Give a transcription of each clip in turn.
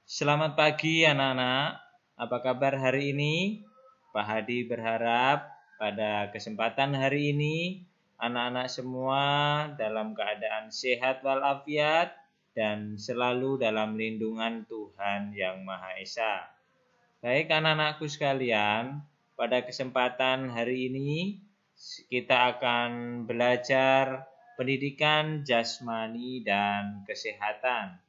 Selamat pagi anak-anak, apa kabar hari ini? Pak Hadi berharap pada kesempatan hari ini anak-anak semua dalam keadaan sehat walafiat dan selalu dalam lindungan Tuhan Yang Maha Esa. Baik anak-anakku sekalian, pada kesempatan hari ini kita akan belajar pendidikan jasmani dan kesehatan.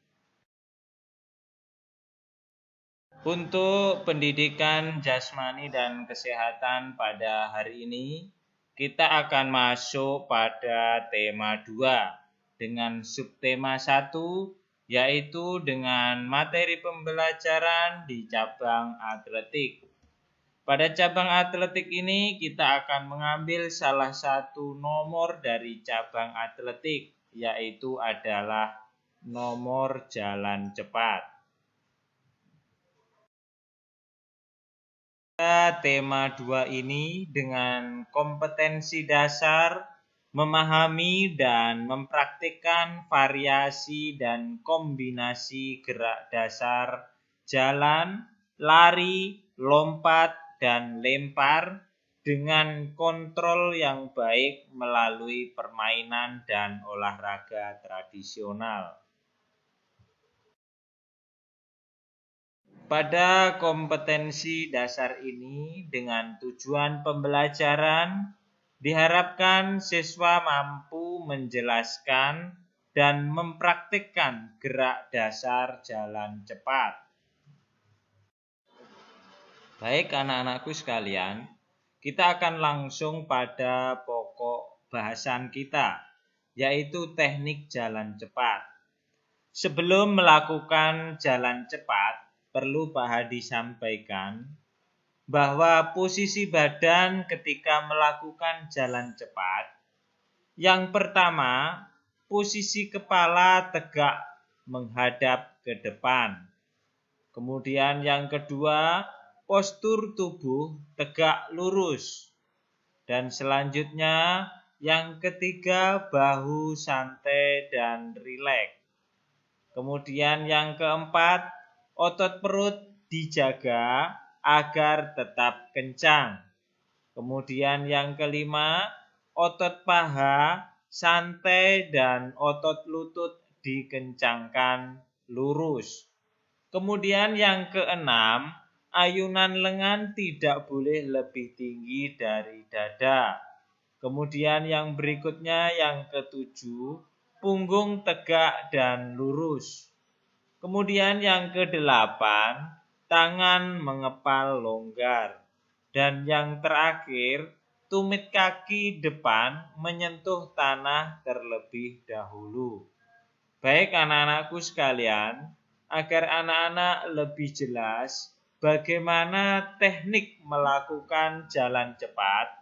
Untuk pendidikan jasmani dan kesehatan pada hari ini, kita akan masuk pada tema 2 dengan subtema 1, yaitu dengan materi pembelajaran di cabang atletik. Pada cabang atletik ini kita akan mengambil salah satu nomor dari cabang atletik, yaitu adalah nomor jalan cepat. Tema 2 ini dengan kompetensi dasar memahami dan mempraktikkan variasi dan kombinasi gerak dasar jalan, lari, lompat, dan lempar dengan kontrol yang baik melalui permainan dan olahraga tradisional. Pada kompetensi dasar ini, dengan tujuan pembelajaran, diharapkan siswa mampu menjelaskan dan mempraktikkan gerak dasar jalan cepat. Baik anak-anakku sekalian, kita akan langsung pada pokok bahasan kita, yaitu teknik jalan cepat. Sebelum melakukan jalan cepat, perlu Pak Hadi sampaikan bahwa posisi badan ketika melakukan jalan cepat, yang pertama, posisi kepala tegak menghadap ke depan. Kemudian yang kedua, postur tubuh tegak lurus. Dan selanjutnya, yang ketiga, bahu santai dan rileks. Kemudian yang keempat, otot perut dijaga agar tetap kencang. Kemudian yang kelima, otot paha santai dan otot lutut dikencangkan lurus. Kemudian yang keenam, ayunan lengan tidak boleh lebih tinggi dari dada. Kemudian yang berikutnya yang ketujuh, punggung tegak dan lurus. Kemudian yang kedelapan, tangan mengepal longgar. Dan yang terakhir, tumit kaki depan menyentuh tanah terlebih dahulu. Baik anak-anakku sekalian, agar anak-anak lebih jelas bagaimana teknik melakukan jalan cepat,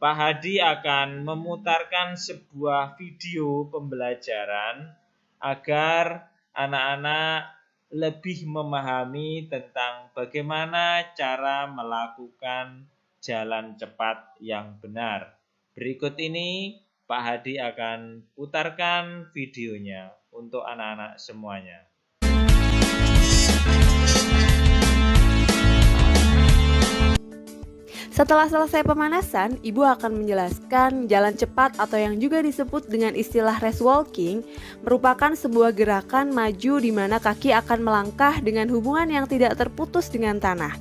Pak Hadi akan memutarkan sebuah video pembelajaran agar anak-anak lebih memahami tentang bagaimana cara melakukan jalan cepat yang benar. Berikut ini Pak Hadi akan putarkan videonya untuk anak-anak semuanya. Setelah selesai pemanasan, Ibu akan menjelaskan jalan cepat atau yang juga disebut dengan istilah race walking merupakan sebuah gerakan maju di mana kaki akan melangkah dengan hubungan yang tidak terputus dengan tanah.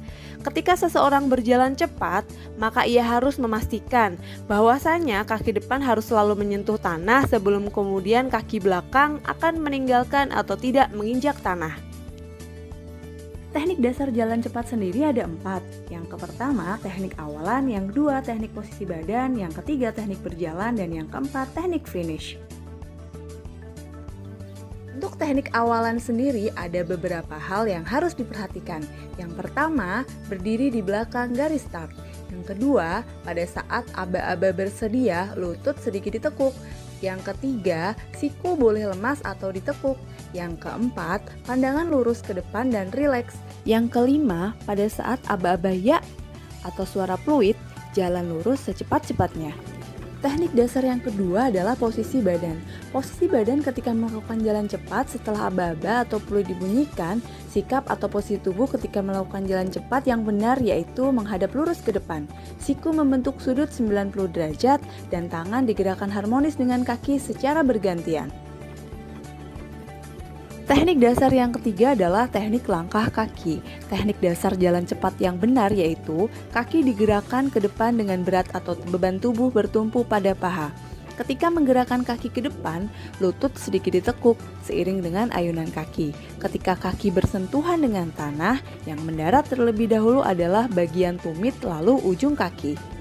Ketika seseorang berjalan cepat, maka ia harus memastikan bahwasanya kaki depan harus selalu menyentuh tanah sebelum kemudian kaki belakang akan meninggalkan atau tidak menginjak tanah. Teknik dasar jalan cepat sendiri ada 4. Yang pertama, teknik awalan, yang kedua, teknik posisi badan, yang ketiga, teknik berjalan, dan yang keempat, teknik finish. Untuk teknik awalan sendiri ada beberapa hal yang harus diperhatikan. Yang pertama, berdiri di belakang garis start. Yang kedua, pada saat aba-aba bersedia, lutut sedikit ditekuk. Yang ketiga, siku boleh lemas atau ditekuk. Yang keempat, pandangan lurus ke depan dan rileks. Yang kelima, pada saat aba-aba ya atau suara fluid, jalan lurus secepat-cepatnya. Teknik dasar yang kedua adalah posisi badan. Posisi badan ketika melakukan jalan cepat setelah aba-aba atau peluit dibunyikan, sikap atau posisi tubuh ketika melakukan jalan cepat yang benar yaitu menghadap lurus ke depan. Siku membentuk sudut 90 derajat dan tangan digerakkan harmonis dengan kaki secara bergantian. Teknik dasar yang ketiga adalah teknik langkah kaki. Teknik dasar jalan cepat yang benar yaitu kaki digerakkan ke depan dengan berat atau beban tubuh bertumpu pada paha. Ketika menggerakkan kaki ke depan, lutut sedikit ditekuk seiring dengan ayunan kaki. Ketika kaki bersentuhan dengan tanah, yang mendarat terlebih dahulu adalah bagian tumit lalu ujung kaki.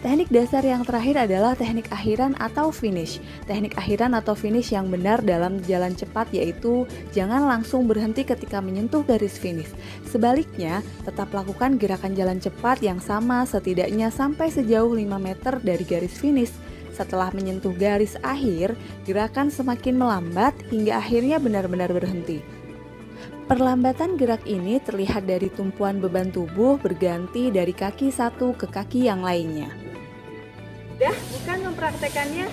Teknik dasar yang terakhir adalah teknik akhiran atau finish. Teknik akhiran atau finish yang benar dalam jalan cepat yaitu jangan langsung berhenti ketika menyentuh garis finish. Sebaliknya, tetap lakukan gerakan jalan cepat yang sama setidaknya sampai sejauh 5 meter dari garis finish. Setelah menyentuh garis akhir, gerakan semakin melambat hingga akhirnya benar-benar berhenti. Perlambatan gerak ini terlihat dari tumpuan beban tubuh berganti dari kaki satu ke kaki yang lainnya. Udah, bukan mempraktekannya?